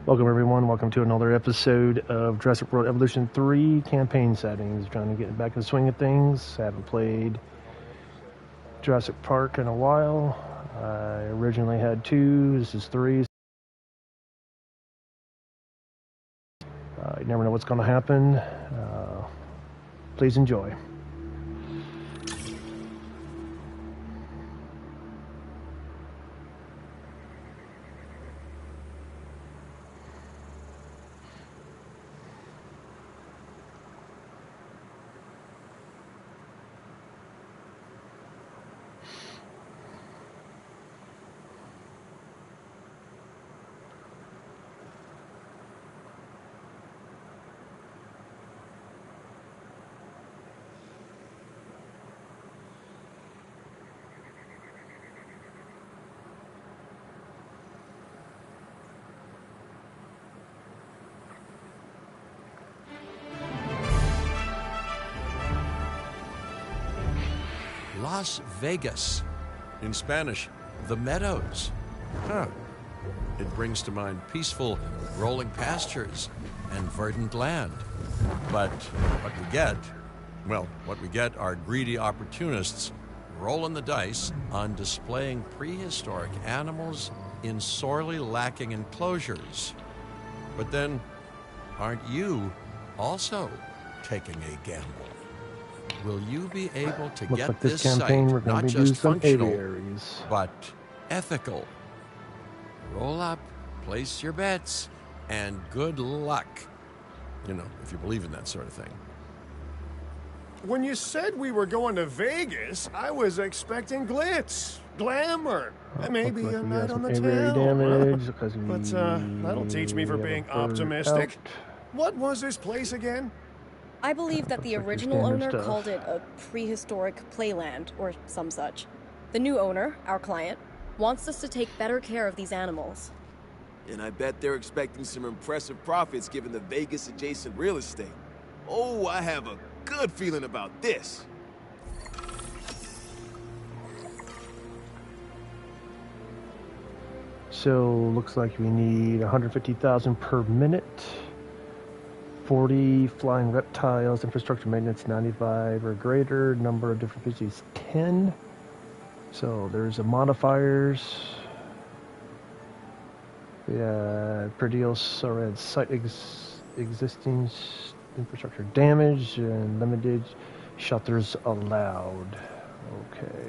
Welcome everyone, welcome to another episode of Jurassic World Evolution 3 campaign settings. Trying to get back in the swing of things. Haven't played Jurassic Park in a while. I originally had 2, this is 3. You never know what's going to happen. Please enjoy. Las Vegas. In Spanish, the Meadows. Huh. It brings to mind peaceful, rolling pastures and verdant land. But what we get are greedy opportunists rolling the dice on displaying prehistoric animals in sorely lacking enclosures. But then, aren't you also taking a gamble? Will you be able to Looks get like this this campaign site we're going not to do just some functional, aviaries. but ethical? Roll up, place your bets, and good luck. You know, if you believe in that sort of thing. When you said we were going to Vegas, I was expecting glitz, glamour, and maybe Looks a like we night got on some the aviary town. damage because we But that'll teach me for have a being bird optimistic. out. What was this place again? I believe that the Looks like your original standard owner stuff. called it a prehistoric playland, or some such. The new owner, our client, wants us to take better care of these animals. And I bet they're expecting some impressive profits given the Vegas adjacent real estate. Oh, I have a good feeling about this. So looks like we need 150,000 per minute. 40 flying reptiles, infrastructure maintenance 95 or greater, number of different species 10. So there's a modifiers. Yeah, per deal, so site existing infrastructure damage and limited shelters allowed. Okay.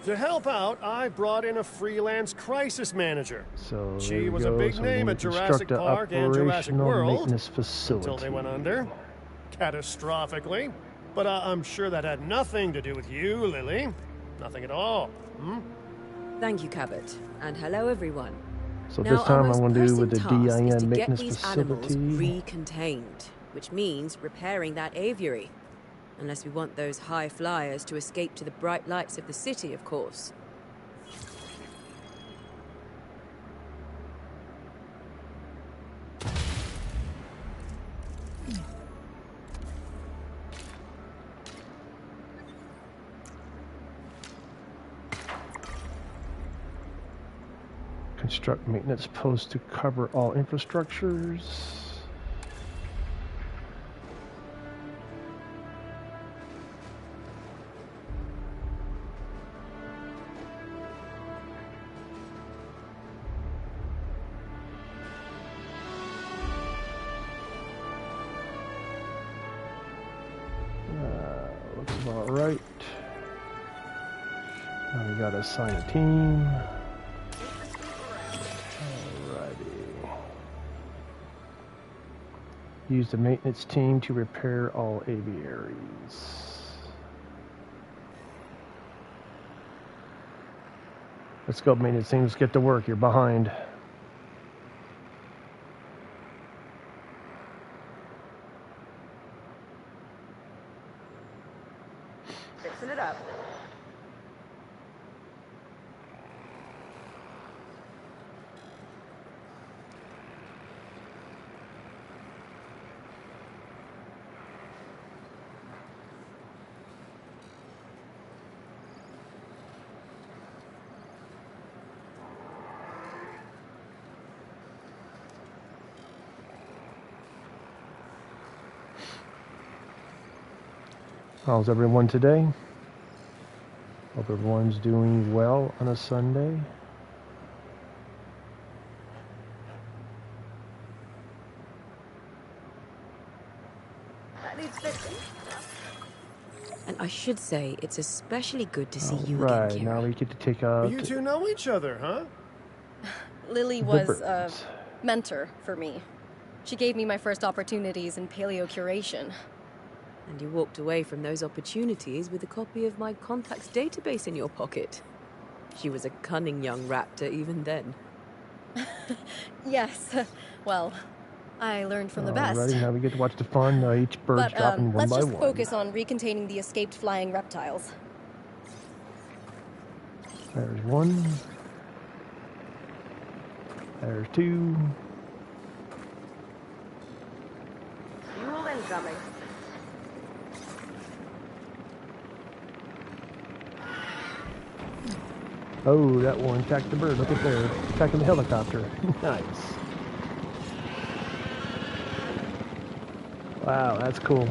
To help out, I brought in a freelance crisis manager. So She was a big name at Jurassic Park and Jurassic World until they went under, catastrophically. But I'm sure that had nothing to do with you, Lily. Nothing at all. Hmm? Thank you, Cabot, and hello, everyone. So Now, this time our I'm most going to do with the pressing task is to DIN get maintenance these animals facility. recontained, which means repairing that aviary. Unless we want those high flyers to escape to the bright lights of the city, of course. Construct maintenance post to cover all infrastructures. Looks about right. Now we gotta assign a team. Alrighty. Use the maintenance team to repair all aviaries. Let's go, maintenance team. Let's get to work. You're behind. Fixing it up. How's everyone today? Hope everyone's doing well on a Sunday. And I should say, it's especially good to see you Right, again, now Kira. we get to take out You two know each other, huh? Lily the was a birds. mentor for me. She gave me my first opportunities in paleocuration. And you walked away from those opportunities with a copy of my contacts database in your pocket. She was a cunning young raptor even then. Yes, well, I learned from the best. Alrighty, now we get to watch the fun. Each bird's But dropping one let's by just one. focus on recontaining the escaped flying reptiles. There's one. There's two. Fuel incoming. Oh, that one attacked the bird. Look at there. Attacking the helicopter. Nice. Wow, that's cool.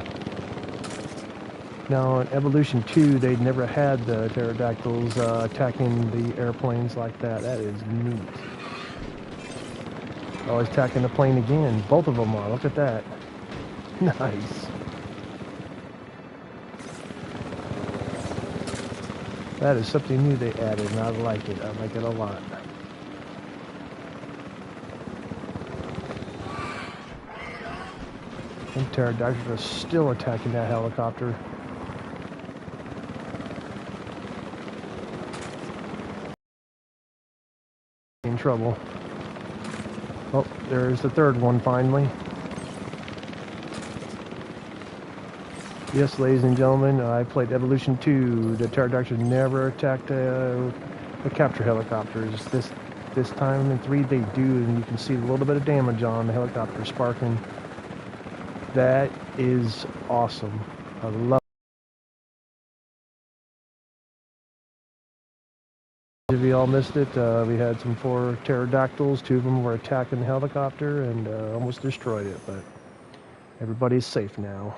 Now, in Evolution 2, they'd never had the pterodactyls attacking the airplanes like that. That is neat. Oh, he's attacking the plane again. Both of them are. Look at that. Nice. That is something new they added, and I like it. I like it a lot. And pterodactyls are still attacking that helicopter. In trouble. Oh, there's the third one finally. Yes, ladies and gentlemen, I played Evolution 2. The pterodactyls never attacked the capture helicopters. This time in 3 they do, and you can see a little bit of damage on the helicopter sparking. That is awesome. I love it. If you all missed it, we had some 4 pterodactyls. 2 of them were attacking the helicopter and almost destroyed it, but everybody's safe now.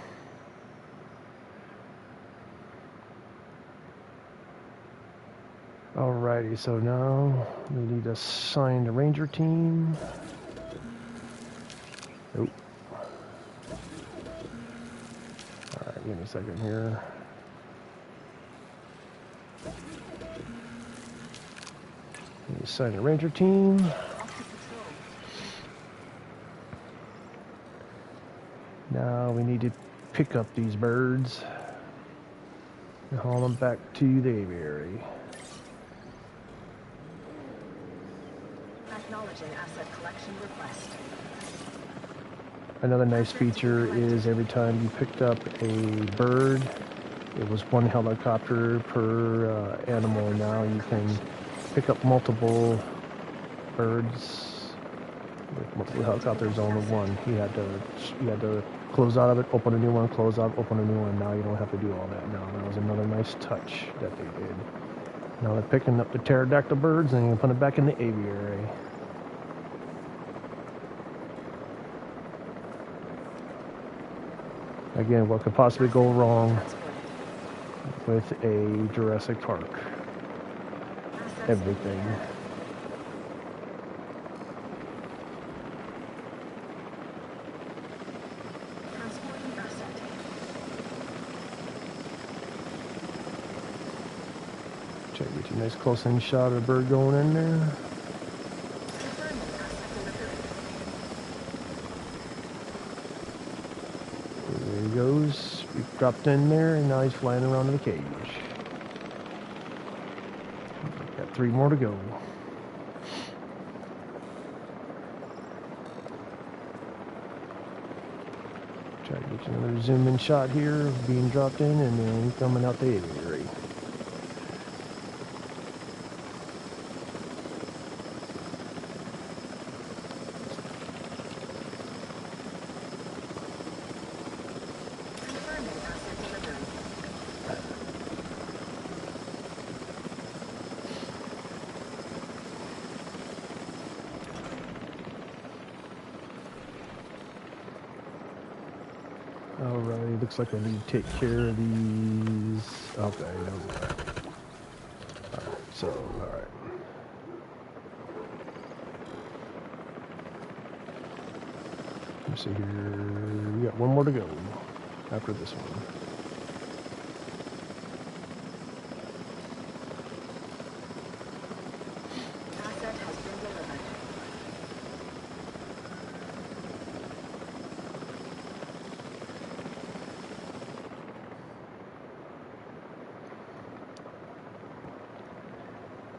Alrighty, so now we need to assign the ranger team. Nope. Alright, give me a second here. Assign the ranger team. Now we need to pick up these birds and haul them back to the aviary. Acknowledging asset collection request. Another nice feature is every time you picked up a bird, it was 1 helicopter per animal. Now you can pick up multiple birds with multiple helicopters on the one. You had to close out of it, open a new one, close out, open a new one. Now you don't have to do all that. Now that was another nice touch that they did. Now they're picking up the pterodactyl birds and you can put them back in the aviary. Again, what could possibly go wrong with a Jurassic Park? Everything. Transporting asset. Try to get you a nice close-in shot of the bird going in there. Confirming asset delivery. There he goes. We dropped in there, and now he's flying around in the cage. Got 3 more to go. Try to get you another zoom-in shot here of being dropped in, and then coming out the aviary. Confirming asset delivery. Alright, looks like I need to take care of these. Okay, alright. Alright. Let's see here. We got one more to go after this one. Asset has been delivered.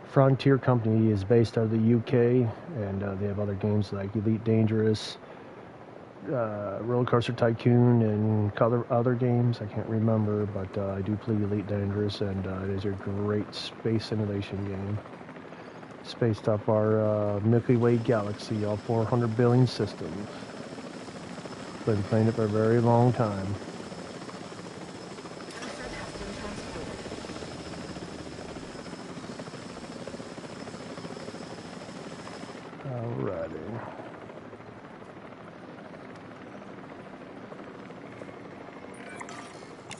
Frontier Company is based out of the UK, and they have other games like Elite Dangerous, Roller Coaster Tycoon, and other games I can't remember, but I do play Elite Dangerous, and it is a great space simulation game. It's based off our Milky Way galaxy, all 400 billion systems. Been playing it for a very long time. Asset has been transported. Alrighty.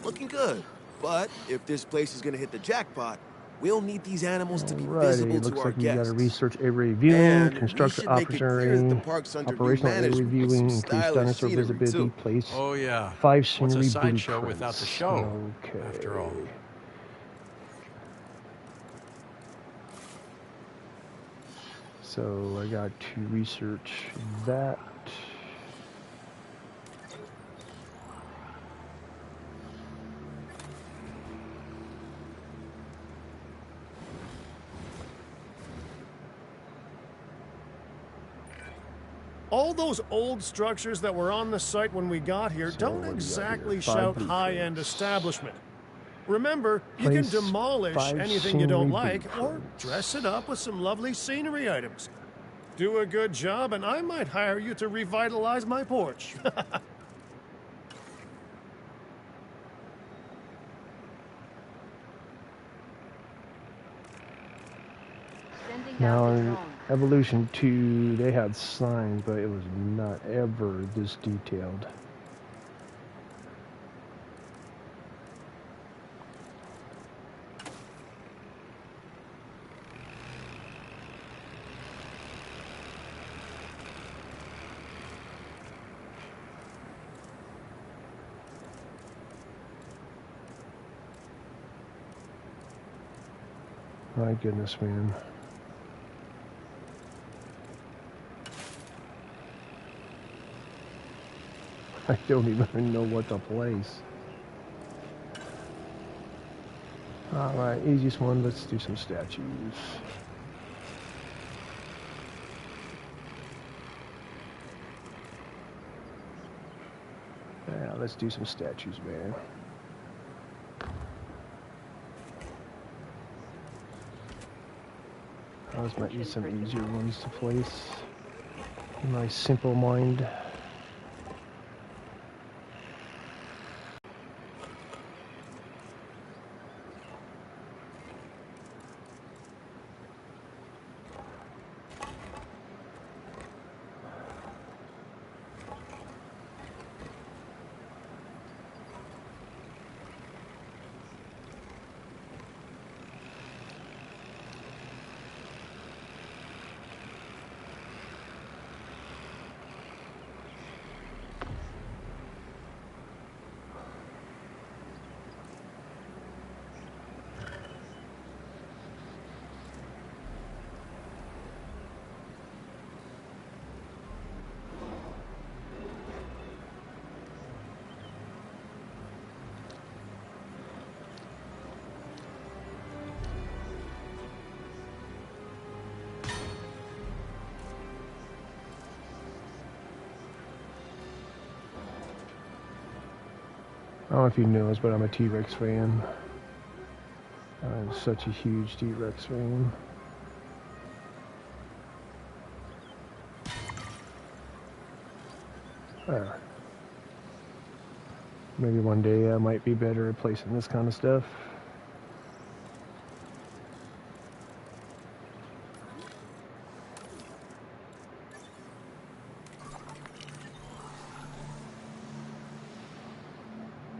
Looking good. But if this place is gonna hit the jackpot, we'll need these animals to be Alrighty, visible looks to our like we got guests. a research area reviewing, And we construction should make it clear that the operational park's under new area management with reviewing, some increased stylish dinosaur scenery, visibility, too. place Oh, yeah. 5 What's a scenery sideshow without the blueprints. show, Okay. after all? So I got to research that. All those old structures that were on the site when we got here So don't what do we got exactly here? 5 shout blueprints. high-end establishment. Remember, you can Place demolish 5 anything you don't scenery like or blueprints. dress it up with some lovely scenery items. Do a good job and I might hire you to revitalize my porch. Sending Now out the in drone. Evolution 2, they had signs, but it was not ever this detailed. My goodness, man. I don't even know what to place. Alright, easiest one, let's do some statues. Yeah, let's do some statues, man. Those might be some easier ones to place. In my simple mind. I don't know if you know this, but I'm a T-Rex fan. I'm such a huge T-Rex fan. Maybe one day I might be better at placing this kind of stuff.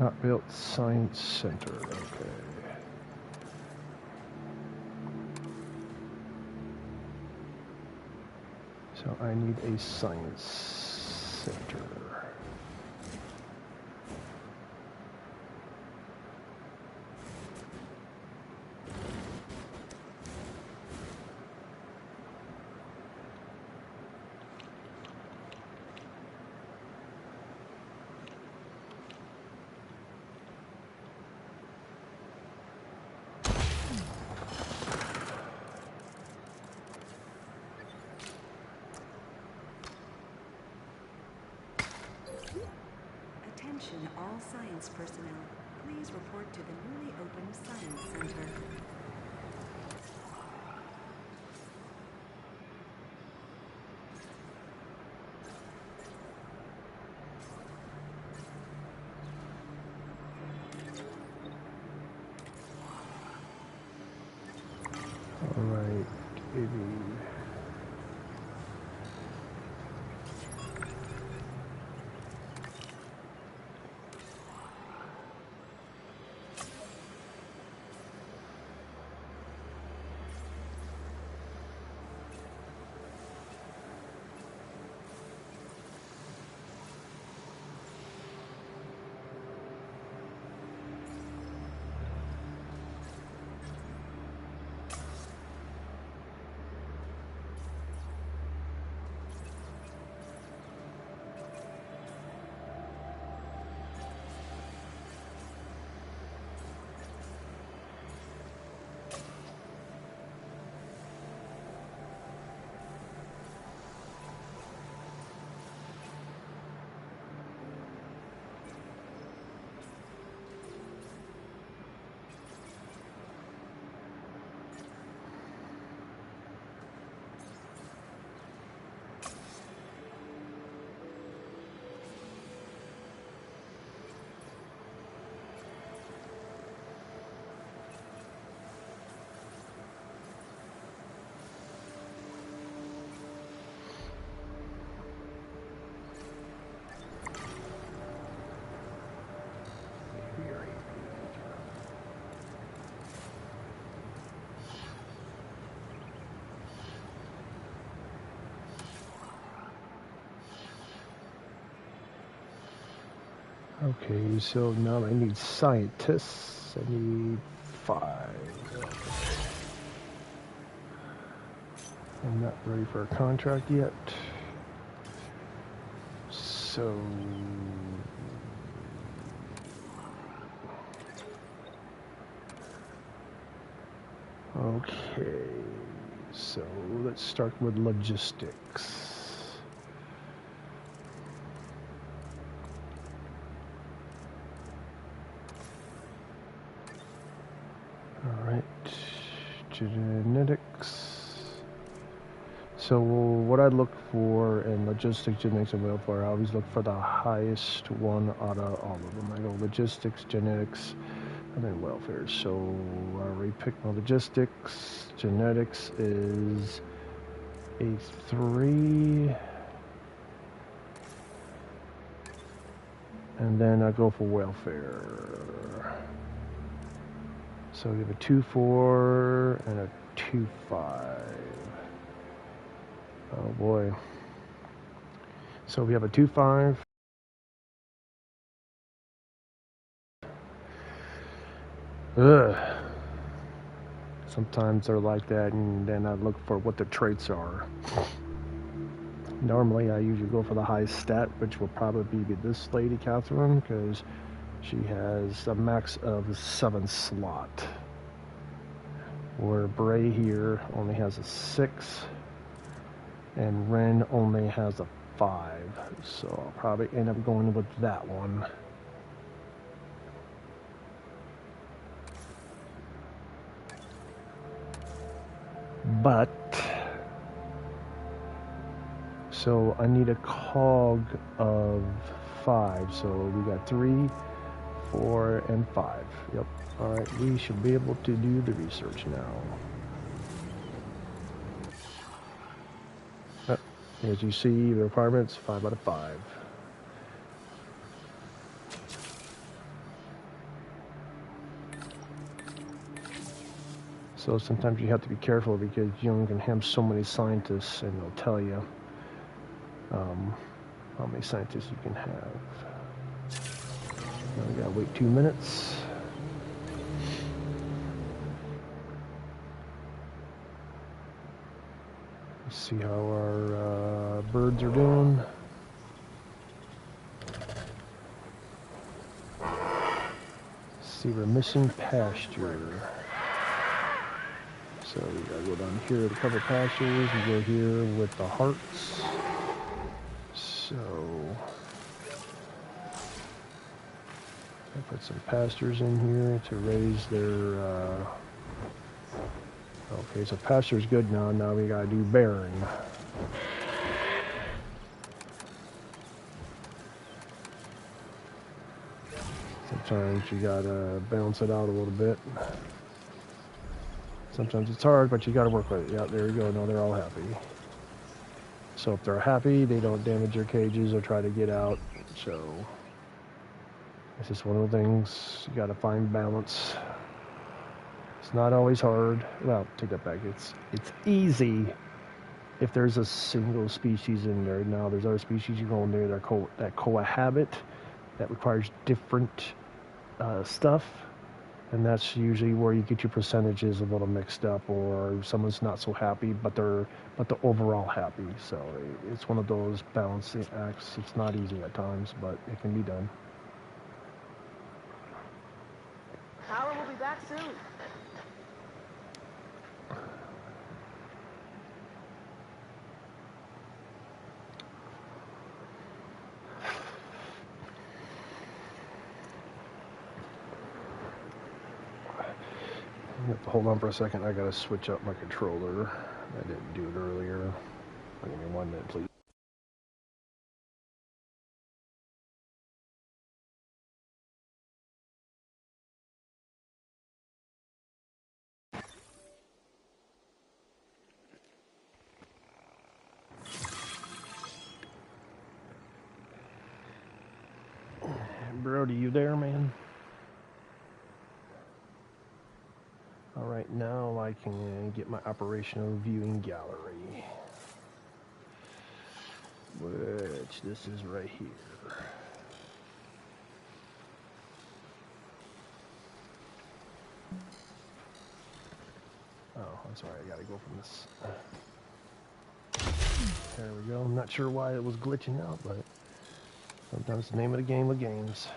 Not built Science Center. Okay. So I need a Science Center. Attention all science personnel. Please report to the newly opened Science Center. All right, maybe. Okay, so now I need scientists. I need 5. I'm not ready for a contract yet. So... Okay, so let's start with logistics. Alright, genetics. So what I look for in logistics, genetics, and welfare, I always look for the highest one out of all of them. I go logistics, genetics, and then welfare. So I already picked my logistics. Genetics is a 3. And then I go for welfare. So we have a 2-4 and a 2-5. Oh boy. So we have a 2-5. Ugh. Sometimes they're like that, and then I look for what the traits are. Normally I usually go for the highest stat, which will probably be this lady, Catherine, because she has a max of 7 slot. Where Bray here only has a 6. And Ren only has a 5. So I'll probably end up going with that one. But... So I need a cog of 5. So we got 3, 4, and 5. Yep. Alright, we should be able to do the research now. As you see, the requirements 5 out of 5. So sometimes you have to be careful because you can have so many scientists, and they'll tell you how many scientists you can have. Now we gotta wait 2 minutes. Let's see how our birds are doing. See, we're missing pasture. So we gotta go down here to cover pastures and go here with the hearts. So I put some pastures in here to raise their okay, so pasture's good now. Now we gotta do bearing. Sometimes you gotta balance it out a little bit. Sometimes it's hard, but you gotta work with it. Yeah, there you go. Now they're all happy. So if they're happy, they don't damage their cages or try to get out. So it's just one of the things you gotta find balance. It's not always hard. Well, take that back. It's easy if there's a single species in there. Now there's other species you go in there that cohabit, that requires different stuff, and that's usually where you get your percentages a little mixed up, or someone's not so happy, but they're overall happy. So it's one of those balancing acts. It's not easy at times, but it can be done. Power will be back soon. You have to hold on for a second. I gotta switch up my controller. I didn't do it earlier. Give me 1 minute, please. Brody, you there, man? All right, now I can get my operational viewing gallery, which this is right here. Oh, I'm sorry, I gotta go from this. There we go. I'm not sure why it was glitching out, but sometimes the name of the game with games.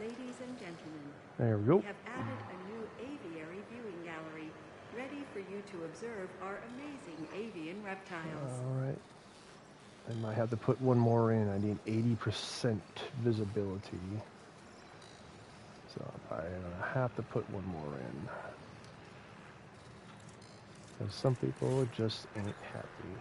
Ladies and gentlemen, There we go. we have added a new aviary viewing gallery, ready for you to observe our amazing avian reptiles. All right. I might have to put one more in. I need 80% visibility. So I'm gonna have to put one more in. Because some people just ain't happy.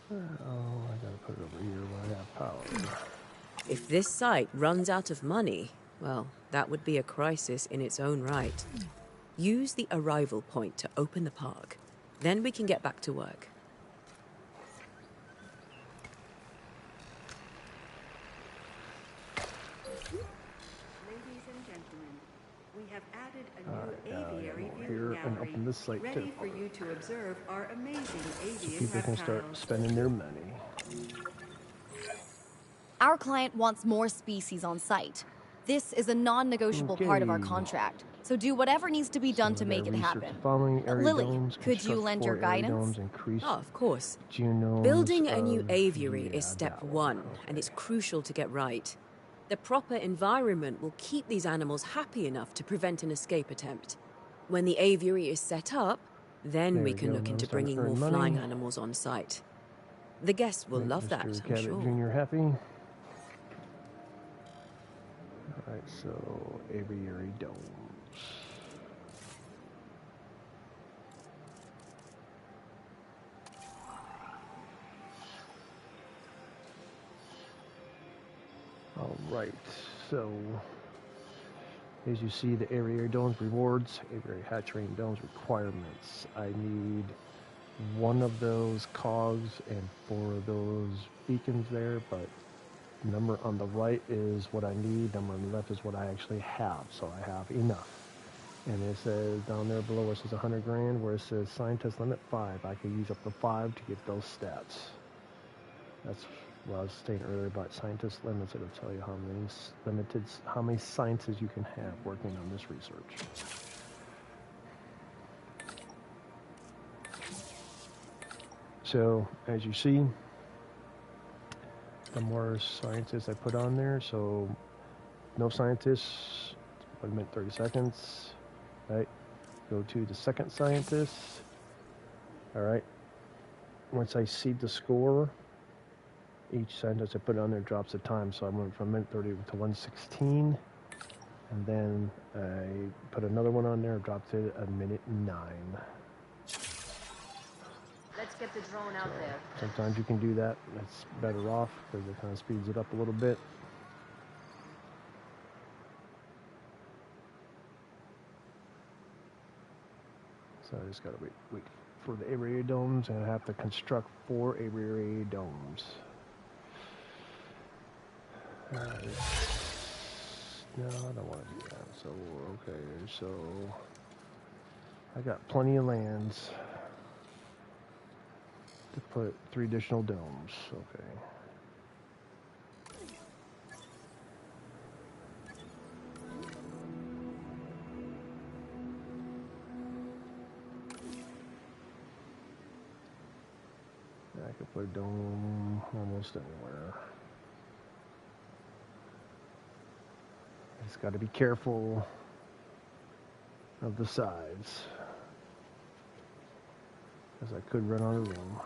Oh, I gotta put it over here where I have power. If this site runs out of money, well, that would be a crisis in its own right. Use the arrival point to open the park. Then we can get back to work. Ladies and gentlemen, we have added a new aviary here viewing and gallery, open this site ready too. for you to observe our amazing avian People can start reptiles. spending their money. Our client wants more species on site. This is a non-negotiable part of our Okay. contract, so do whatever needs to be done So to I make it gotta research happen. the following area Lily, domes, could you construct lend 4 your area guidance? domes, increase Oh, of course. genomes Building a new of- aviary yeah, is step that one, Okay. and it's crucial to get right. The proper environment will keep these animals happy enough to prevent an escape attempt. When the aviary is set up, then There we we can go, look now into it's starting to bringing more earn flying money. animals on site. The guests will Make love that, Mr. I'm Cabot sure. Jr. happy. Alright, so aviary domes. right. So, as you see, the aviary domes rewards, aviary hatchery and domes requirements. I need 1 of those cogs and 4 of those beacons there, but number on the right is what I need, number on the left is what I actually have, so I have enough. And it says down there below it says 100 grand, where it says scientist limit 5. I could use up to 5 to get those stats. That's what I was saying earlier about scientist limits. It'll tell you how many scientists you can have working on this research. So as you see, the more scientists I put on there, so no scientists, I meant 30 seconds, right? Go to the second scientist, all right? Once I see the score, each scientist I put on there drops the time, so I went from minute 30 to 1:16, and then I put another one on there, dropped it at minute 9. Let's get the drone out there. Sometimes you can do that. That's better off because it kind of speeds it up a little bit. So I just gotta wait for the aviary domes, and I have to construct 4 aviary domes. No, I don't want to do that. So okay, so I got plenty of lands to put 3 additional domes. Okay. I could put a dome almost anywhere. Just got to be careful of the sides, because I could run out of room.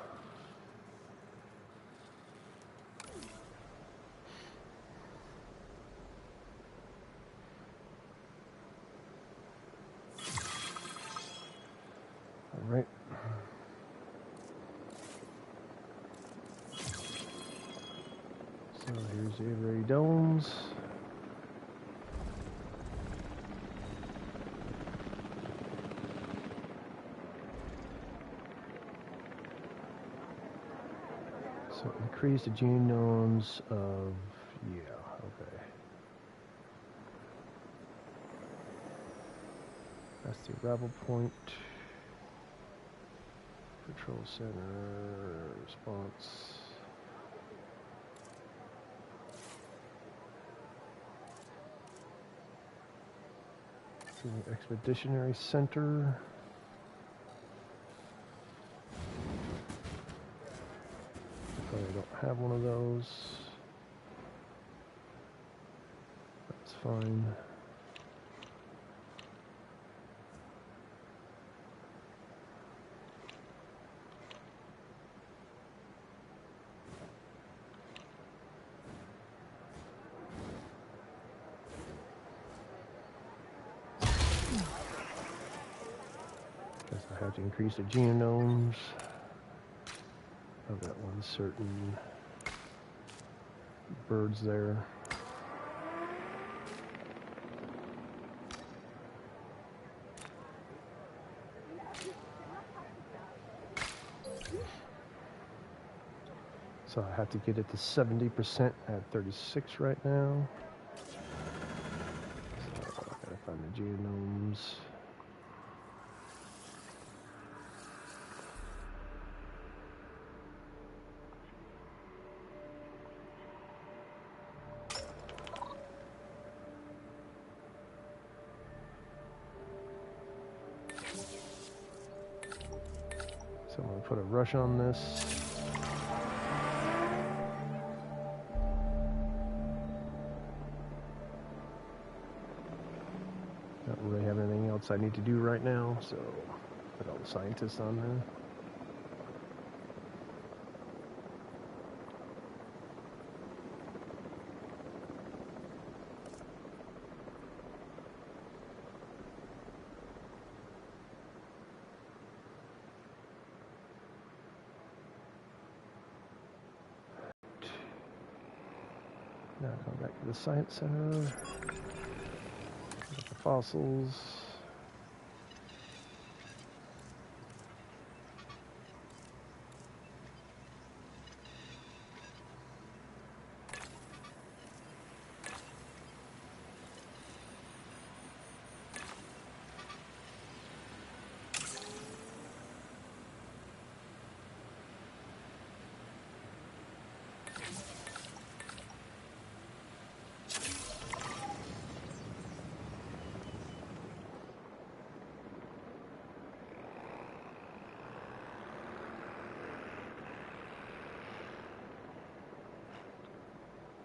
All right. So here's the aviary domes. So increase the genomes of, yeah, okay. That's the arrival point. Control center, response. To the expeditionary center. I don't have one of those. That's fine. Guess I have to increase the genomes of that one certain birds there. So I have to get it to 70% at 36 right now. So I gotta find the genomes. So I'm gonna put a rush on this. Don't really have anything else I need to do right now, so put all the scientists on there. Now Come back to the Science Center. Look at the fossils.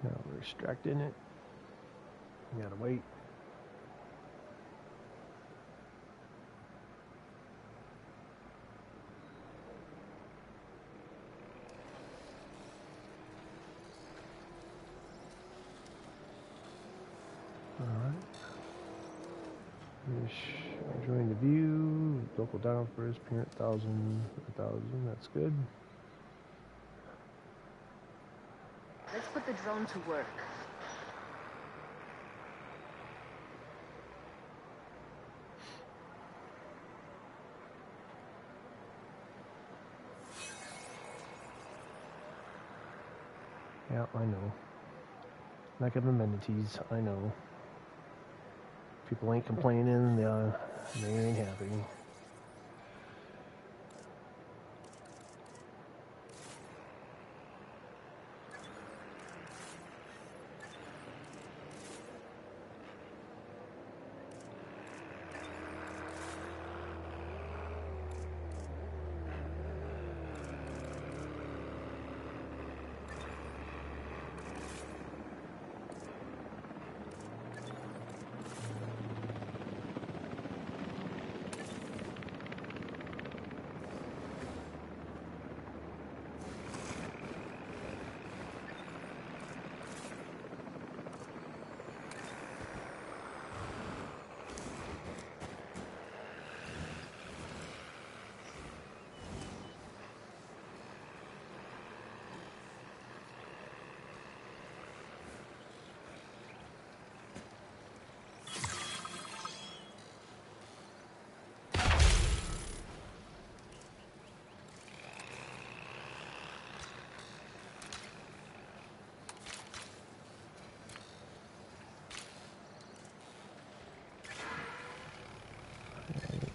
Now we're extracting it. We gotta wait. Alright. Enjoying the view. Local downforce, parent 1,000, that's good. Let's put the drone to work. Yeah, I know. Lack of amenities, I know. People ain't complaining, they ain't happy.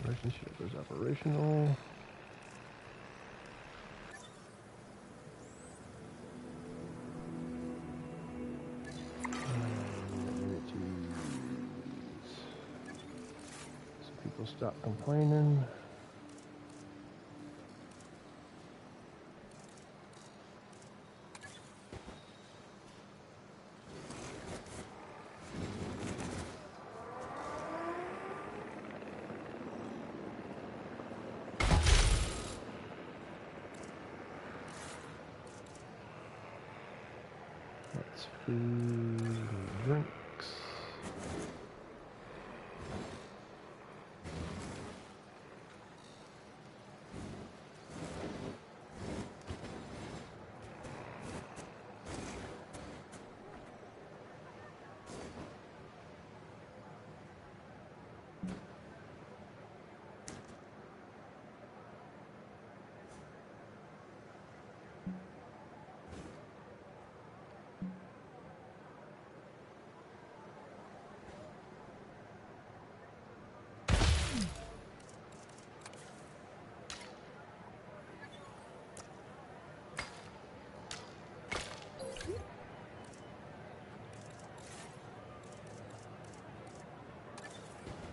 Relationship is operational. So people stop complaining. That's food and drinks.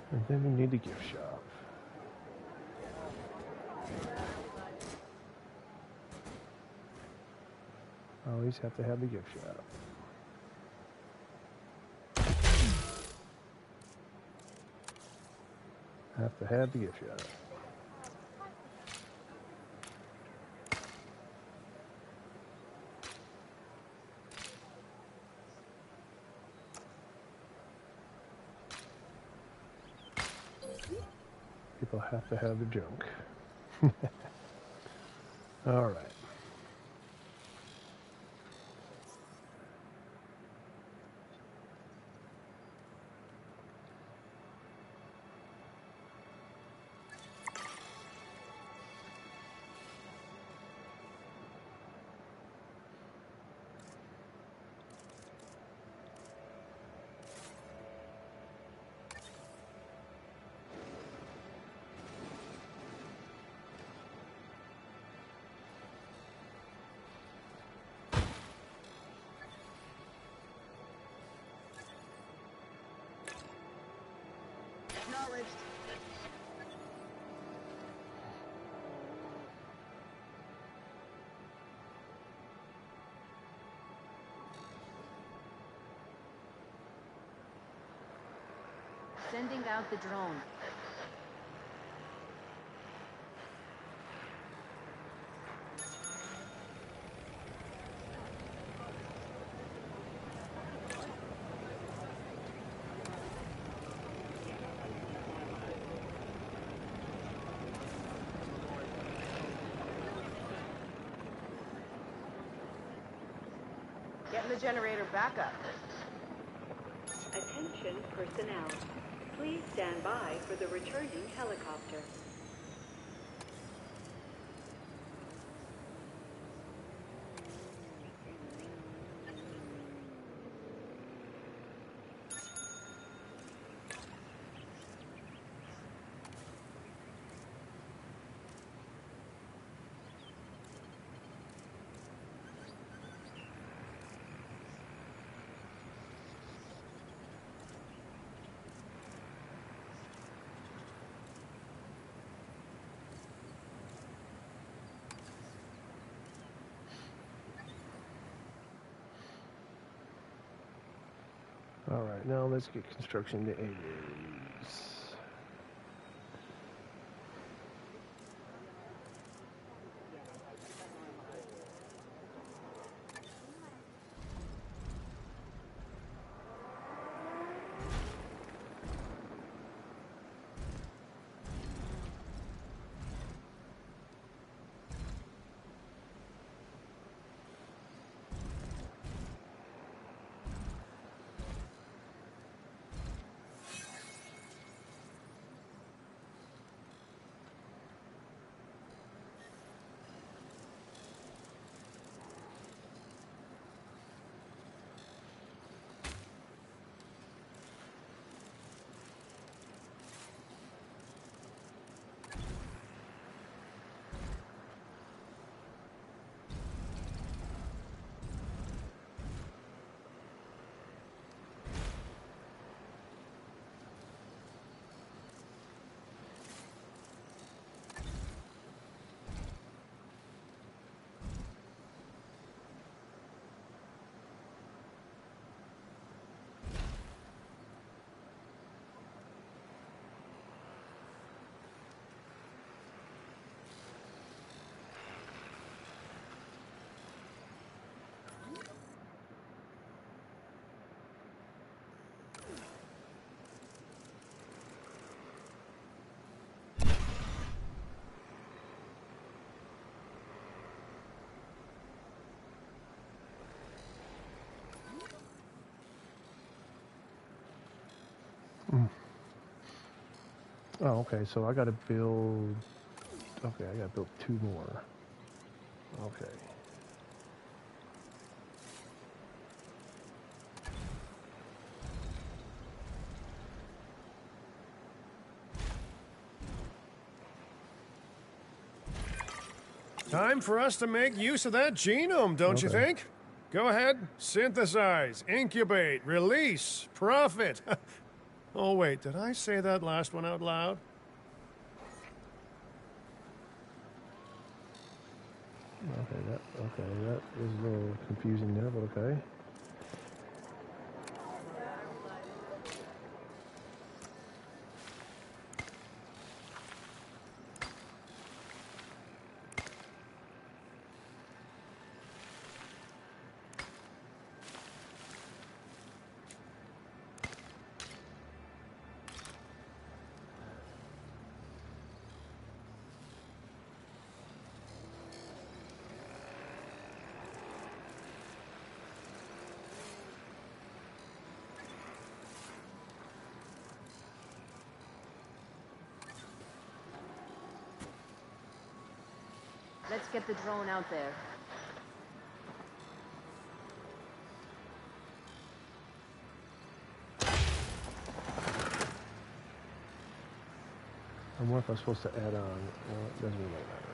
And then we need the gift shop. Always have to have the gift shop. Have to have the gift shop. People have to have the junk. All right. Acknowledged. Sending out the drone. Getting the generator back up. Attention personnel. Please stand by for the returning helicopter. All right, now let's get construction to areas. Oh, okay, so I gotta build... Okay, I gotta build 2 more. Okay. Time for us to make use of that genome, don't you think? Go ahead, synthesize, incubate, release, profit. Oh wait, did I say that last one out loud? Okay, that is a little confusing there, but okay. Let's get the drone out there. I wonder if I'm supposed to add on. Well, it doesn't really matter.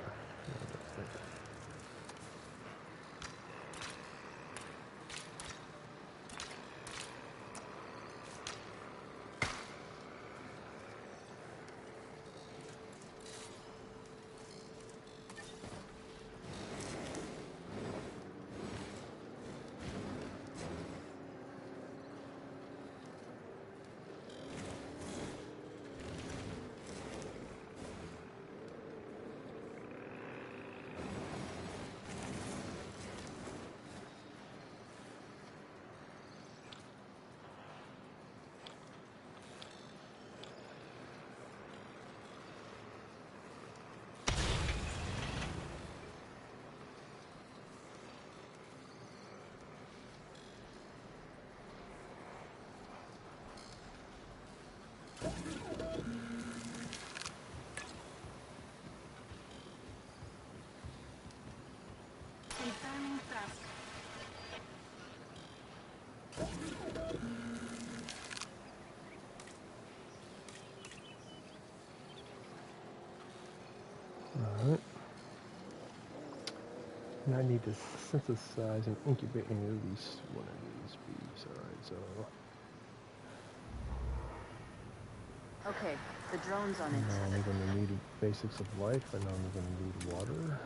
fast. Alright. And I need to synthesize and incubate at least one of these bees. Alright, so Okay, the drone's on it. now I'm going to need basics of life, and now I'm going to need water.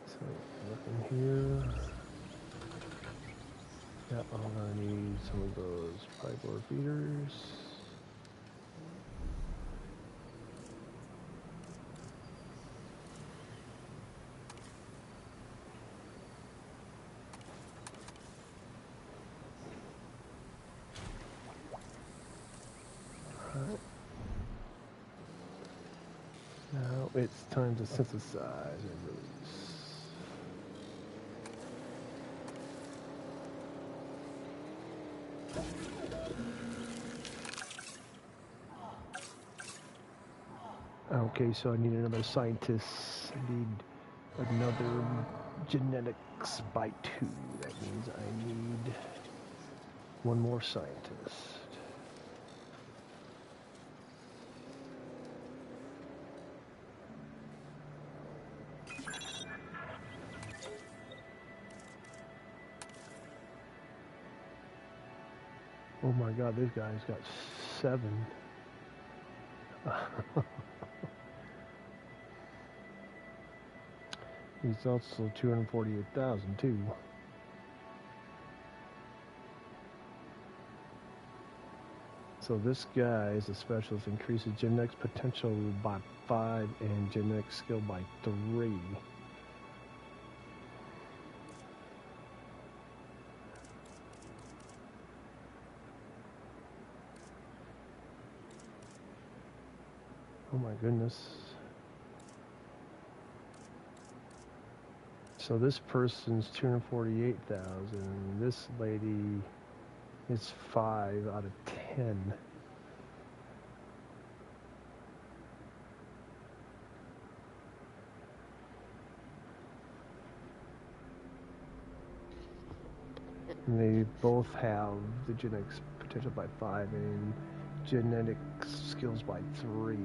So nothing here. Yeah, I'm going to need some of those pipe feeders. Now it's time to synthesize and release. Okay, so I need another scientist. I need another genetics by 2. That means I need one more scientist. Oh my god, this guy's got 7. He's also 248,000 too. So this guy is a specialist, increases genetics potential by 5 and genetics skill by 3. Oh my goodness. So this person's 248,000. This lady is 5 out of 10. And they both have the genetics potential by 5 and genetic skills by 3.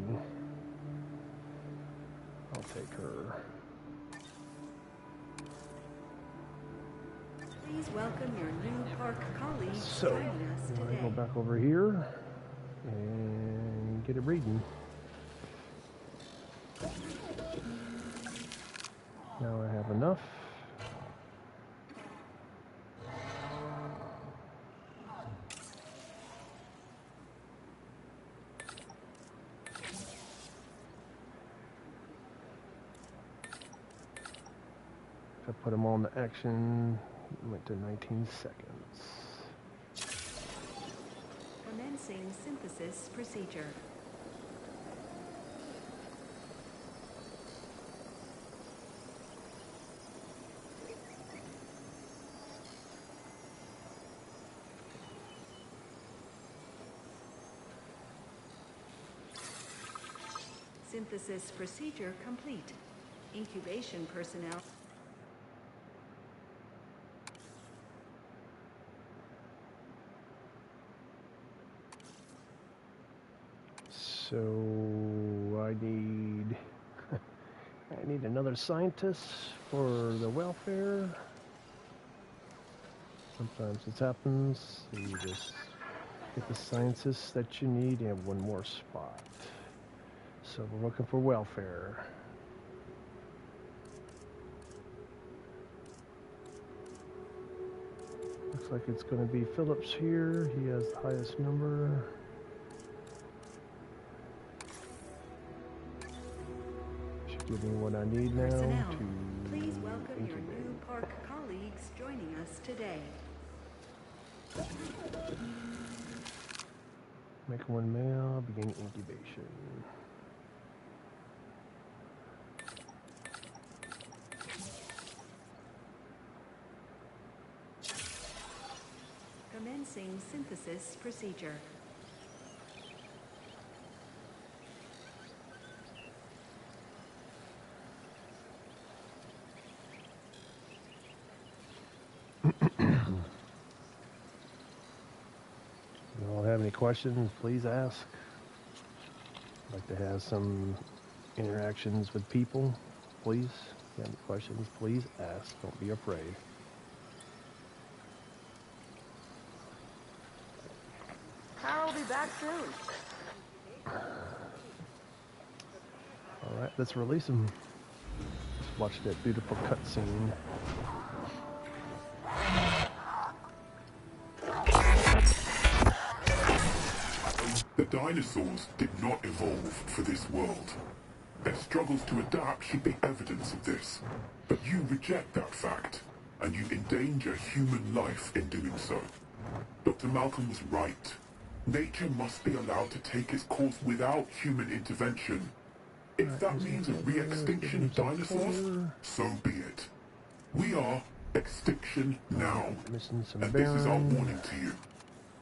I'll take her. Please welcome your new park colleagues So, joining us I'm today. gonna go back over here and get it breeding. Now I have enough. If I put them all into action, it went to 19 seconds. Commencing synthesis procedure. Synthesis procedure complete. Incubation personnel. So I need another scientist for the welfare. Sometimes this happens. You just get the scientists that you need and one more spot. So we're looking for welfare. Looks like it's going to be Phillips here. He has the highest number. Should give me what I need now Personnel, to please welcome your incubate. new park colleagues joining us today. Make one male, begin incubation. Commencing synthesis procedure. You all have any questions, please ask. I'd like to have some interactions with people, please. If you have any questions, please ask. Don't be afraid. Carol will be back soon. All right, let's release him. Let's watch that beautiful cutscene. The dinosaurs did not evolve for this world. Their struggles to adapt should be evidence of this. But you reject that fact, and you endanger human life in doing so. Dr. Malcolm was right. Nature must be allowed to take its course without human intervention. If that means a re-extinction of dinosaurs, so be it. We are extinction now. And this is our warning to you.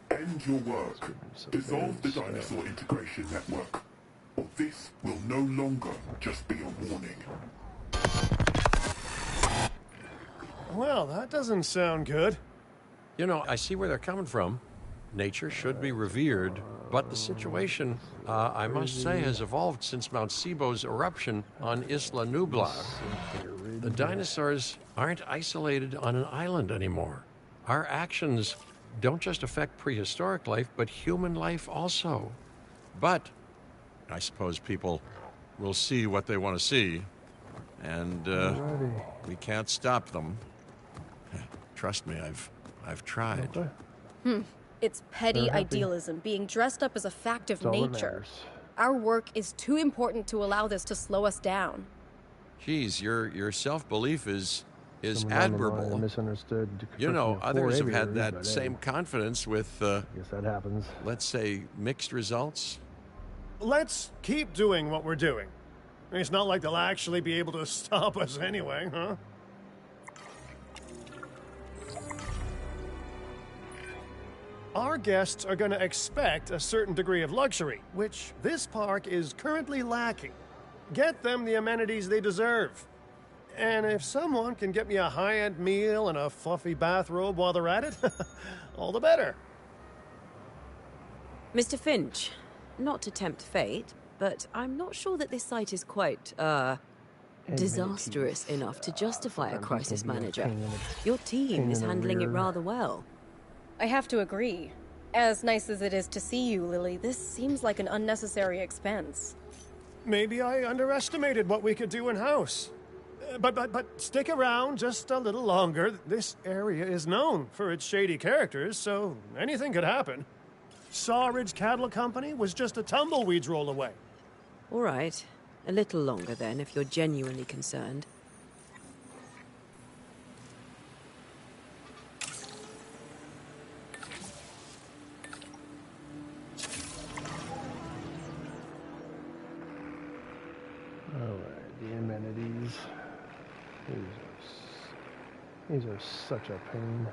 End your work. Dissolve the dinosaur integration network. Or this will no longer just be a warning. Well, that doesn't sound good. You know, I see where they're coming from. Nature should be revered, but the situation, I must say, has evolved since Mount Sibo's eruption on Isla Nublar. The dinosaurs aren't isolated on an island anymore. Our actions don't just affect prehistoric life, but human life also. But I suppose people will see what they want to see, and we can't stop them. Trust me, I've tried. It's petty idealism being dressed up as a fact of nature. Our work is too important to allow this to slow us down. Geez, your self-belief is admirable. Misunderstood. You know, others have had that same confidence with, I guess that happens. let's say, mixed results. Let's keep doing what we're doing. It's not like they'll actually be able to stop us anyway, huh? Our guests are going to expect a certain degree of luxury, which this park is currently lacking. Get them the amenities they deserve. And if someone can get me a high-end meal and a fluffy bathrobe while they're at it, all the better. Mr. Finch, not to tempt fate, but I'm not sure that this site is quite, disastrous enough to justify a crisis manager. Your team is handling it rather well. I have to agree. As nice as it is to see you, Lily, this seems like an unnecessary expense. Maybe I underestimated what we could do in-house. But stick around just a little longer. This area is known for its shady characters, so anything could happen. Sawridge Cattle Company was just a tumbleweed's roll away. All right. A little longer then, if you're genuinely concerned. Alright, the amenities. These are such a pain.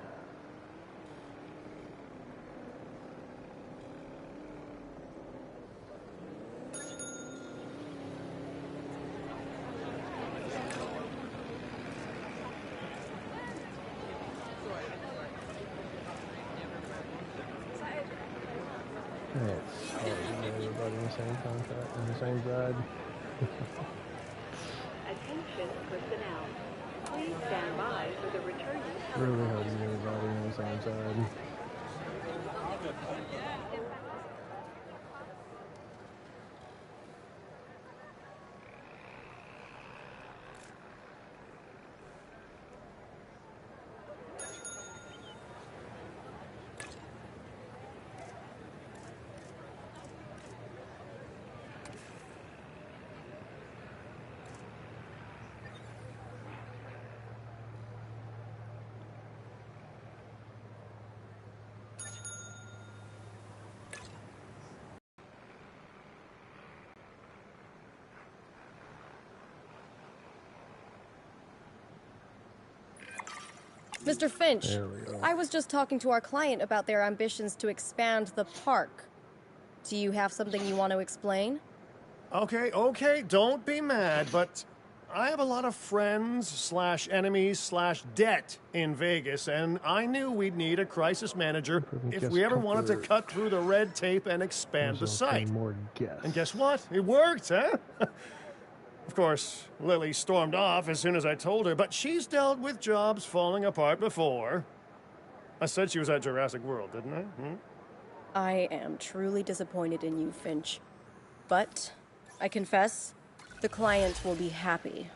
It's hard to get everybody in the same contract, on the same side. Attention personnel. Please stand by for the returning Really hard to get everybody on the same side. Mr. Finch, There we go. I was just talking to our client about their ambitions to expand the park. Do you have something you want to explain? Okay, don't be mad, but I have a lot of friends / enemies / debt in Vegas, and I knew we'd need a crisis manager if we ever wanted to cut through the red tape and expand the site. More guests. And guess what? It worked, huh? Of course, Lily stormed off as soon as I told her, but she's dealt with jobs falling apart before. I said she was at Jurassic World, didn't I? I am truly disappointed in you, Finch. But, I confess, the client will be happy.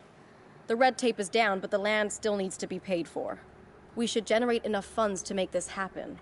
The red tape is down, but the land still needs to be paid for. We should generate enough funds to make this happen.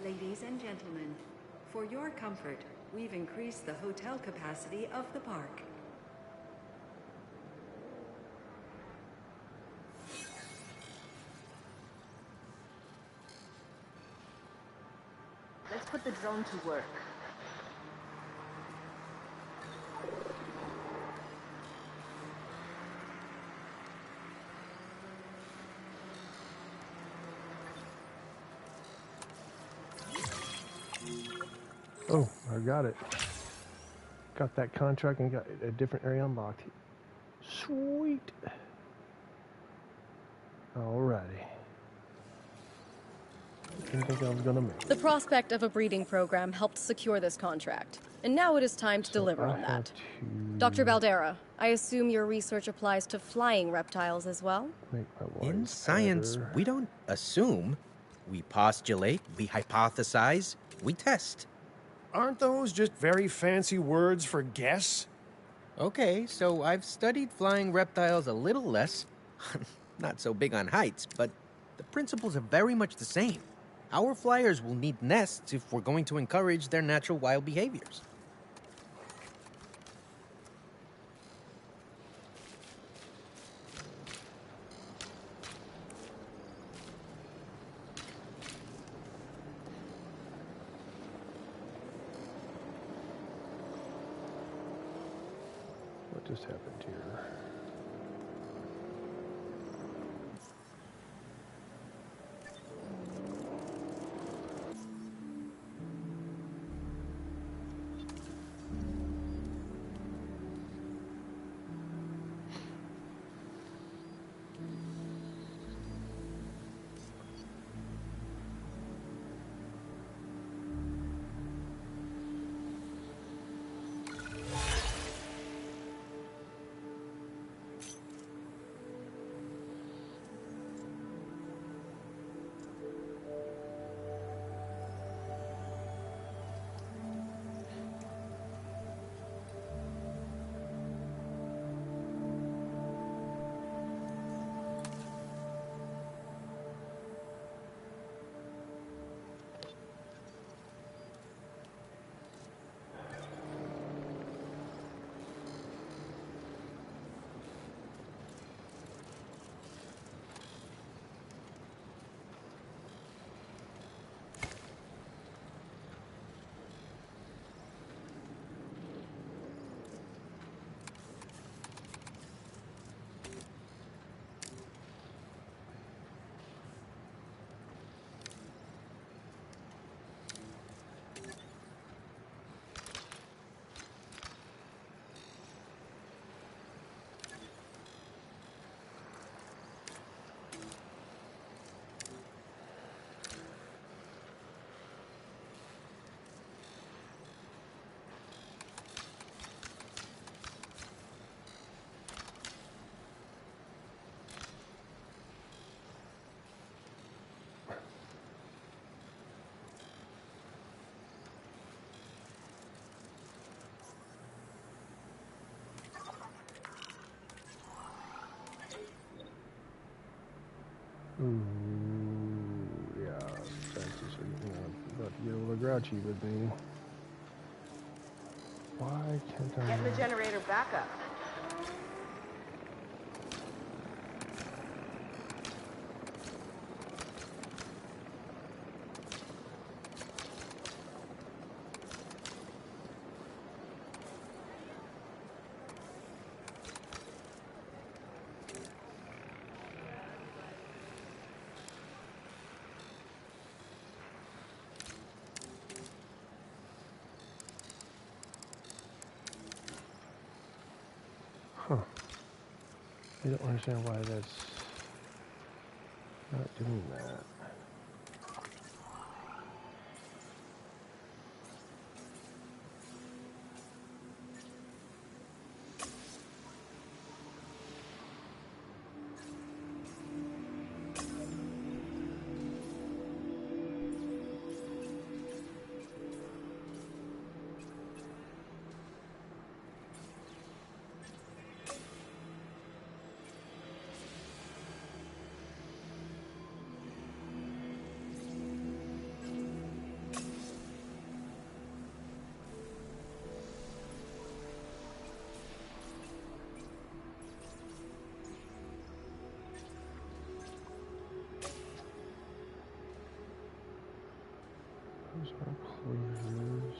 Ladies and gentlemen, for your comfort, we've increased the hotel capacity of the park. Let's put the drone to work. Oh, I got it. Got that contract and got a different area unlocked. Sweet. Alrighty. Didn't think I was gonna make it. The prospect of a breeding program helped secure this contract, and now it is time to deliver on that. Dr. Baldera, I assume your research applies to flying reptiles as well? In science, we don't assume. We postulate, we hypothesize, we test. Aren't those just very fancy words for guess? Okay, so I've studied flying reptiles a little less. Not so big on heights, but the principles are very much the same. Our flyers will need nests if we're going to encourage their natural wild behaviors. What just happened here? Ooh, yeah, chances are, about to get a little grouchy with me. Why can't I... Getting the generator back up. Huh. I don't understand why that's not doing that. Those are closures.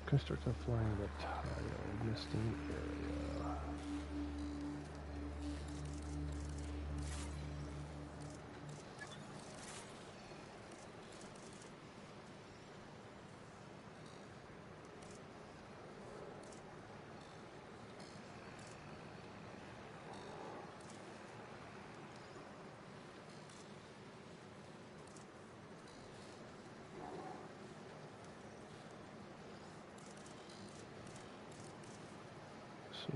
Construct a flying reptile, misting area. So,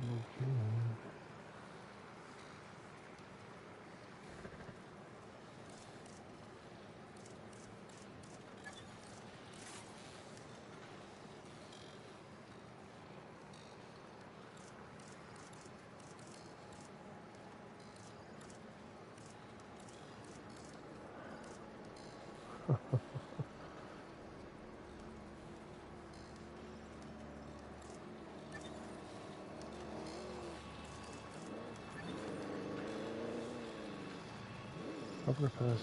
upper pass.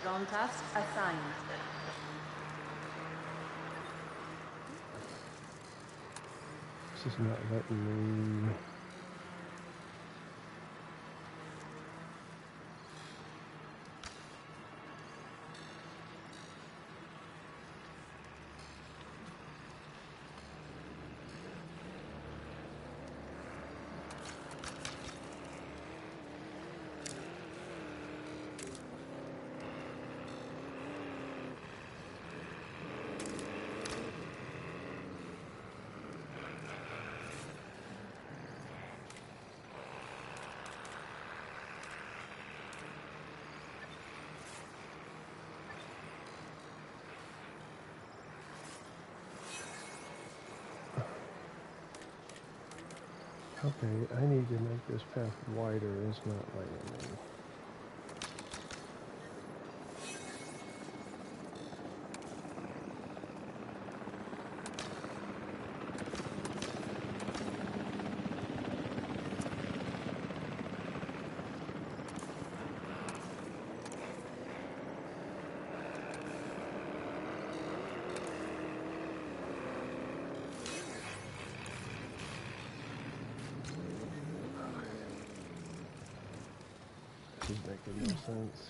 Drone task assigned. This is not letting me. Okay, I need to make this path wider. It's not letting me. This is making no sense.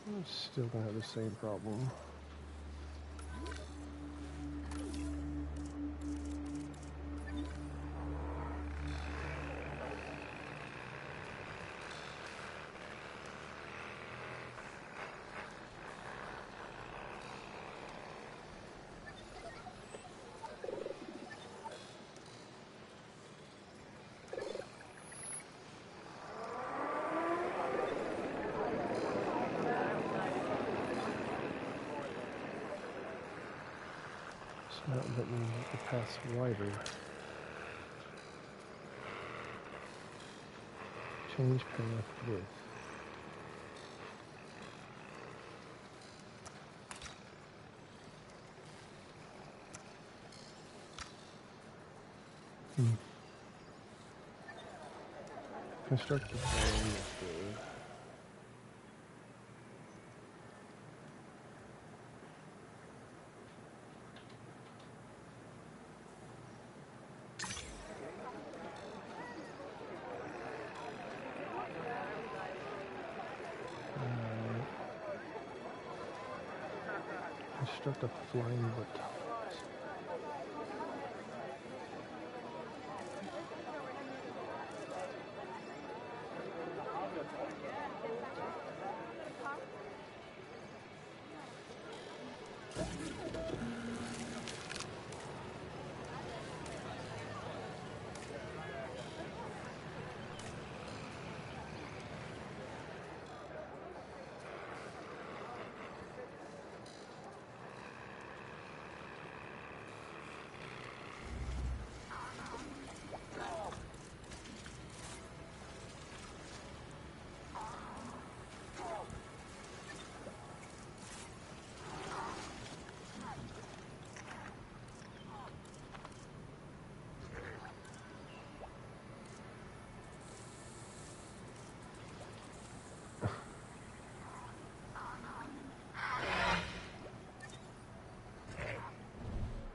I'm still gonna have the same problem. Not let me make the path wider. Change path width. Construct the frame. Construct a flying boat.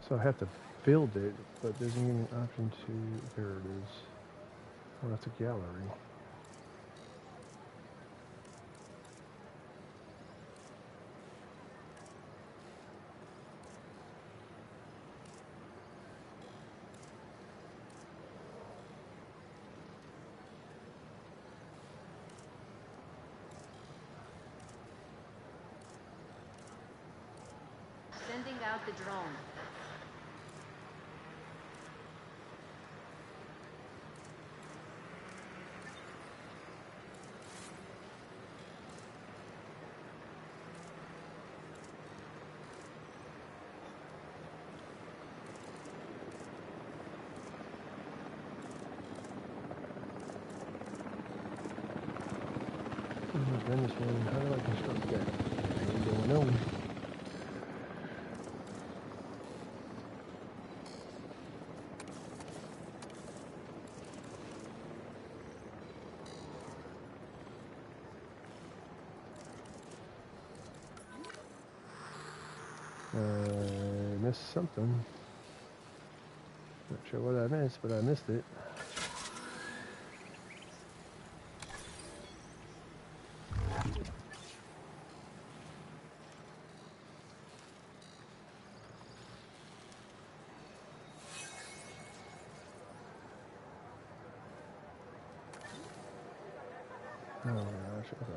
So I have to build it, but there's even an option to, there it is. Oh, that's a gallery. Sending out the drone. Oh, goodness, man. How do I construct that? I don't know. I missed something. Not sure what I missed, but I missed it. Oh gosh, okay.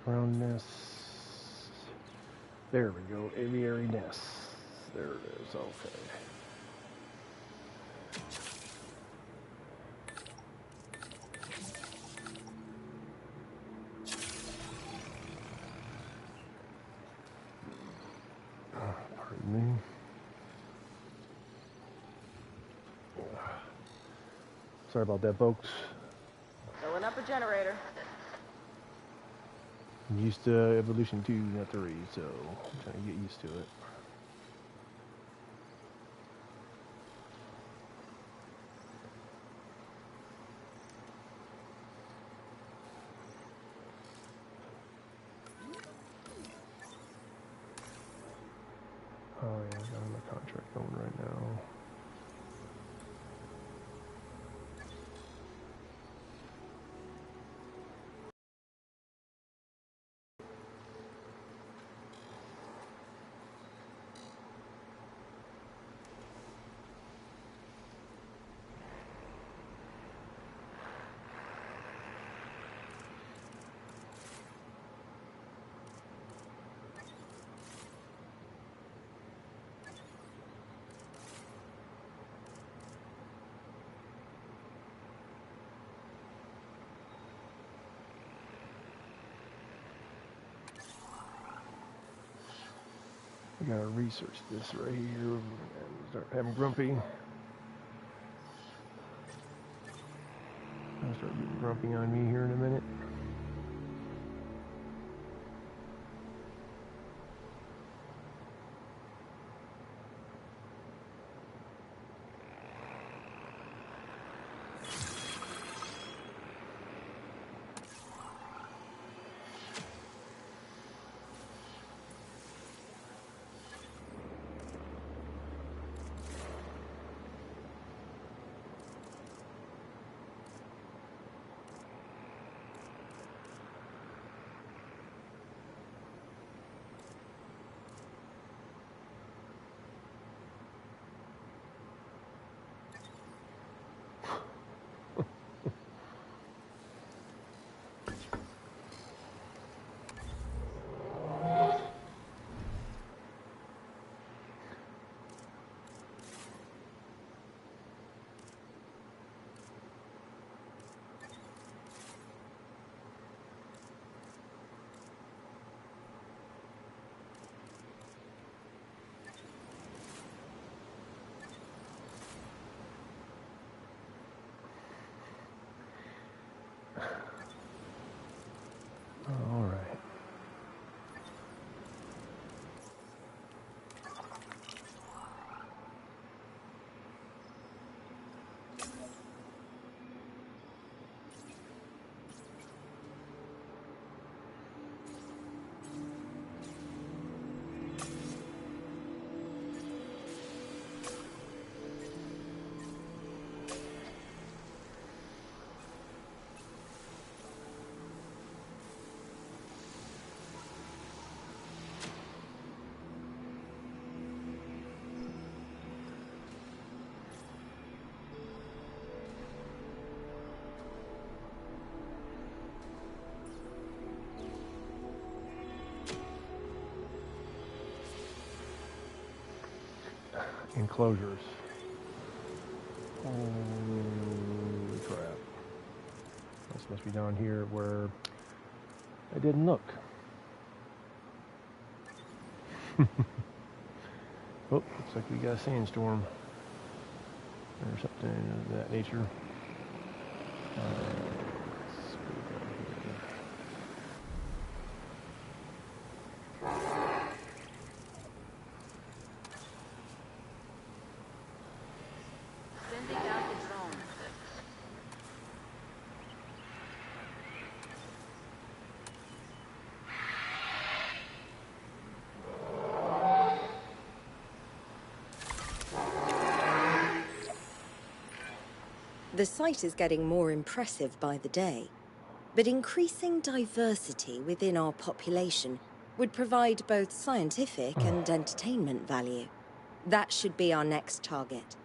Brown nests. There we go. Aviary nests. There it is. Okay. Pardon me. Sorry about that, folks. Filling up a generator. I'm used to Evolution 2, not 3, so I'm trying to get used to it. Oh yeah, I got my contract going right now. I gotta research this right here and start having grumpy. I'll start getting grumpy on me here in a minute. All right. Enclosures. Holy crap. This must be down here where I didn't look. Oh, looks like we got a sandstorm or something of that nature. Let's go down here. Sending out the drone. The site is getting more impressive by the day, but increasing diversity within our population would provide both scientific and entertainment value. That should be our next target.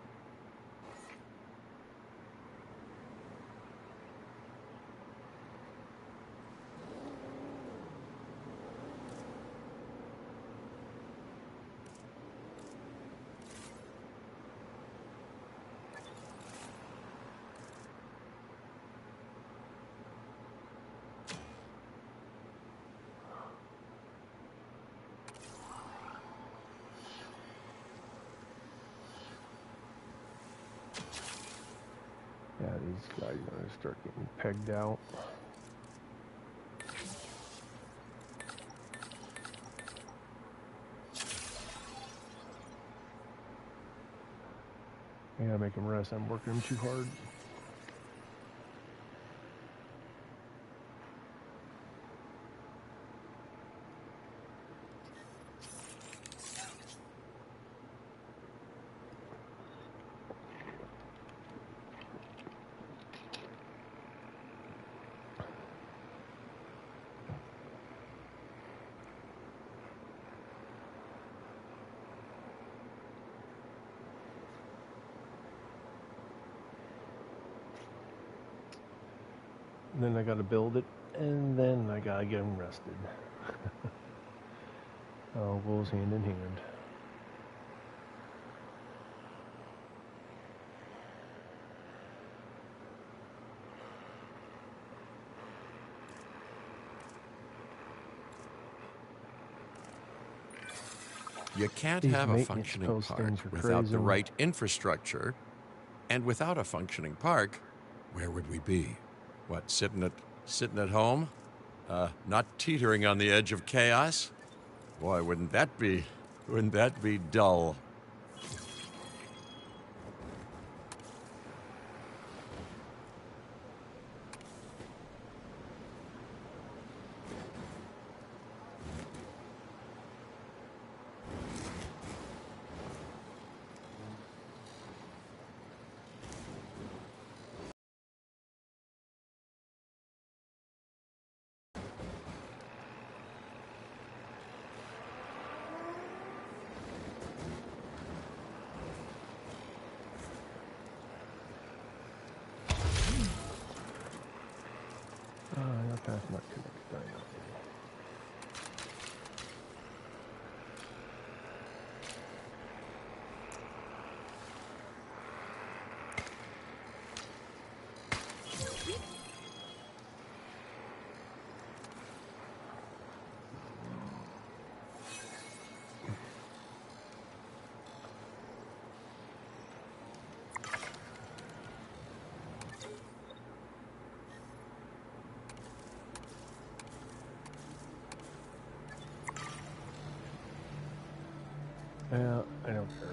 These guys are going to start getting pegged out. I gotta make them rest. I'm working them too hard. And then I gotta build it, and then I gotta get them rested. All goes hand in hand. You can't These have a maintenance functioning post park things are without the crazy. right infrastructure. And without a functioning park, where would we be? What, sitting at home? Not teetering on the edge of chaos? Boy, wouldn't that be dull? That path's not connected. Yeah, I don't care.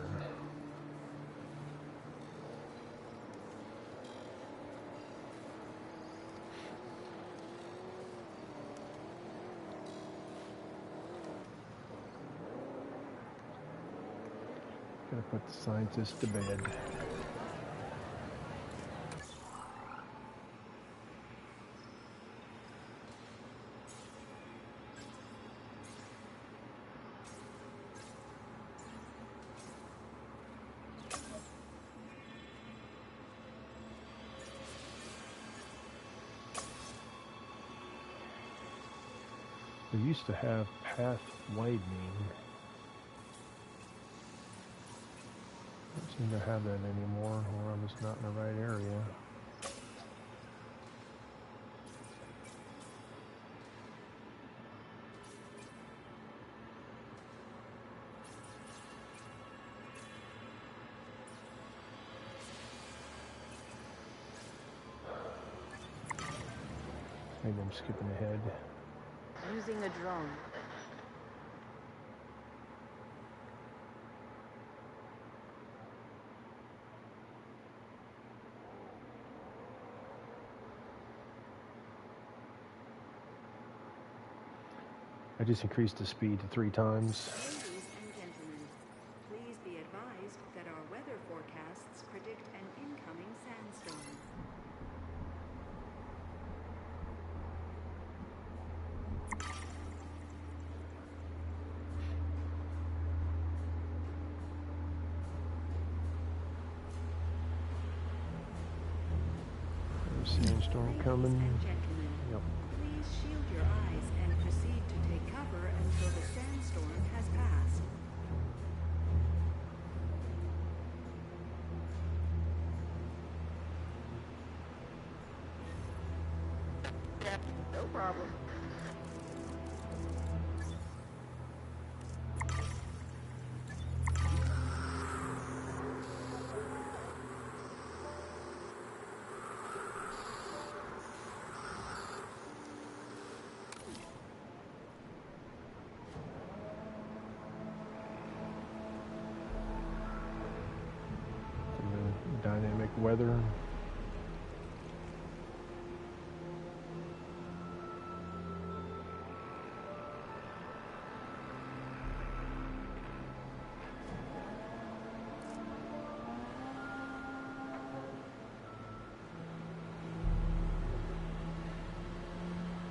Gotta put the scientists to bed. We used to have path widening. Don't seem to have that anymore, or I'm just not in the right area. Maybe I'm skipping ahead. Using a drone. I just increased the speed to 3 times. Ladies and gentlemen, please be advised that our weather forecasts predict an incoming sandstorm. Sandstorm coming. Ladies and gentlemen, Yep. please shield your eyes and proceed to take cover until the sandstorm has passed. No problem. weather.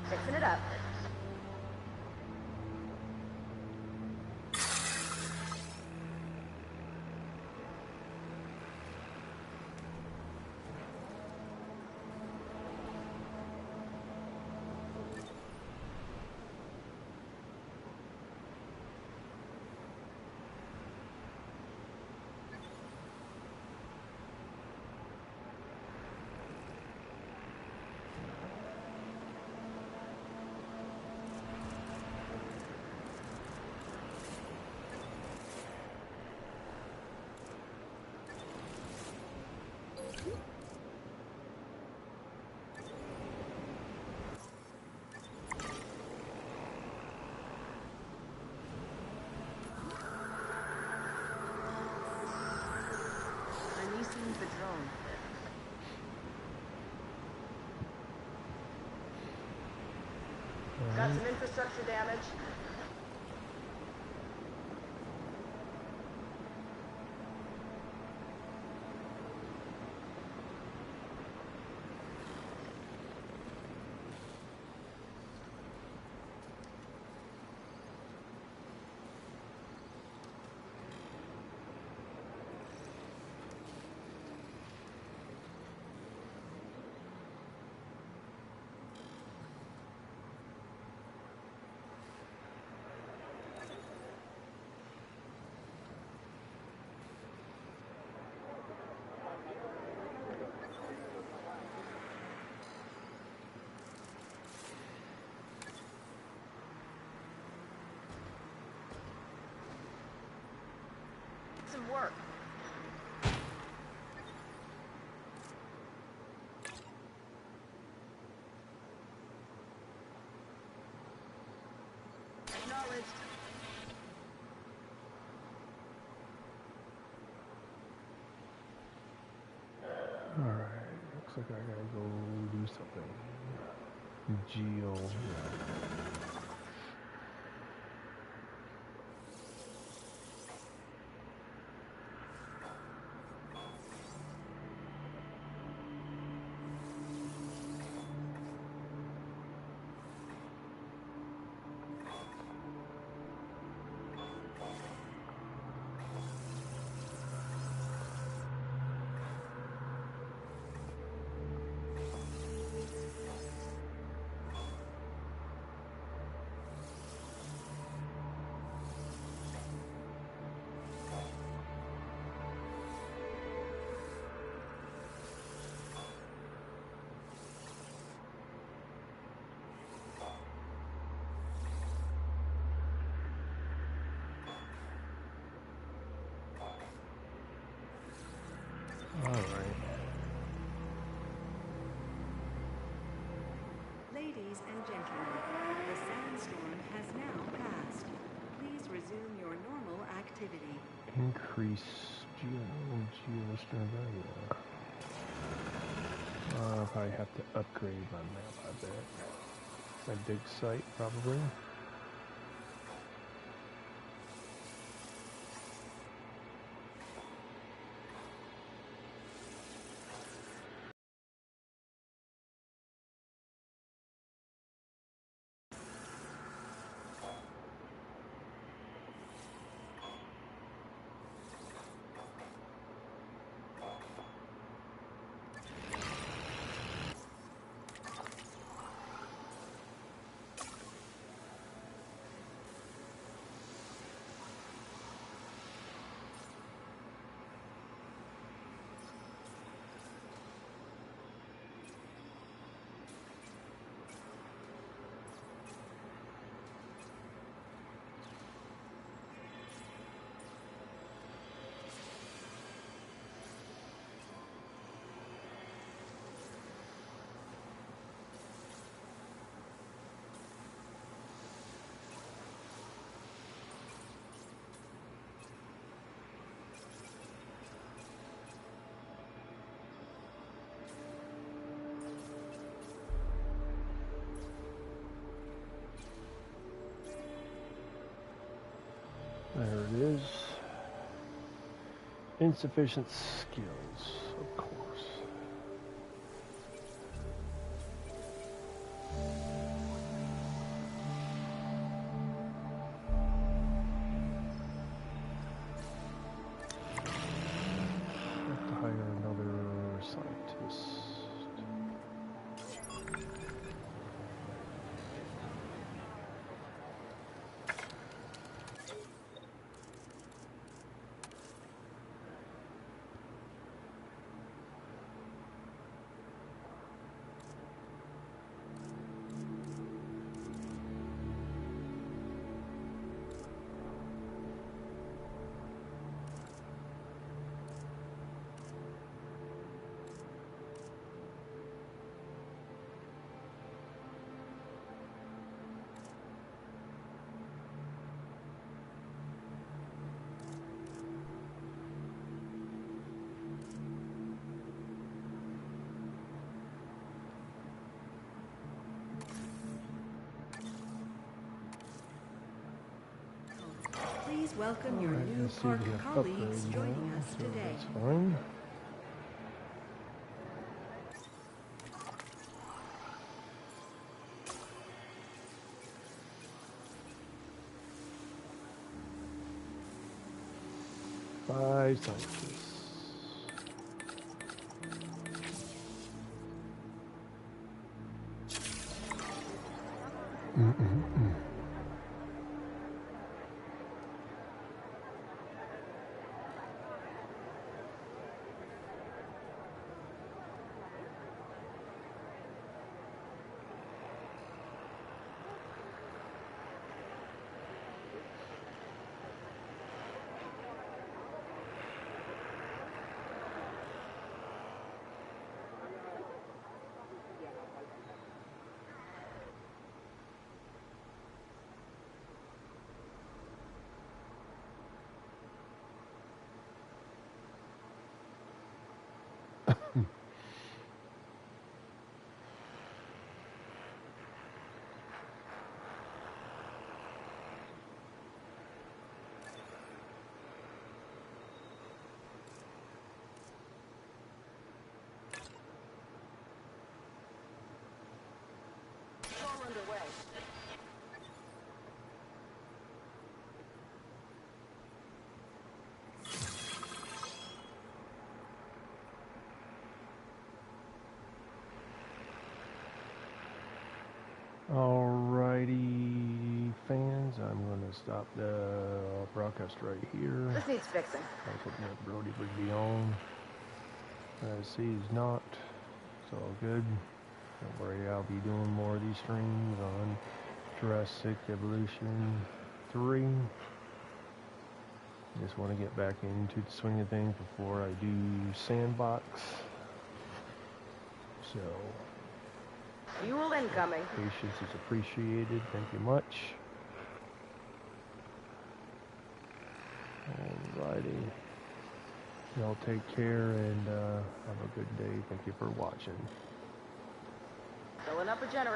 Fixing it up. The drone. Got some infrastructure damage. Some work. Acknowledged. Alright, looks like I gotta go do something. Geo. Ladies and gentlemen, the sandstorm has now passed. Please resume your normal activity. Increase geostring value. I'll probably have to upgrade my map, I bet. My dig site, probably. There it is. Insufficient skills, of course. Have to hire another scientist. Please welcome your new park colleagues joining us today. That's fine. Five scientists. Alrighty, fans, I'm going to stop the broadcast right here. This needs fixing. I was hoping that Brody would be on. I see he's not. It's all good. Don't worry, I'll be doing more of these streams on Jurassic Evolution 3. Just want to get back into the swing of things before I do Sandbox. So, Fuel incoming. patience is appreciated. Thank you much. Alrighty. Y'all take care and have a good day. Thank you for watching. Filling up a generator.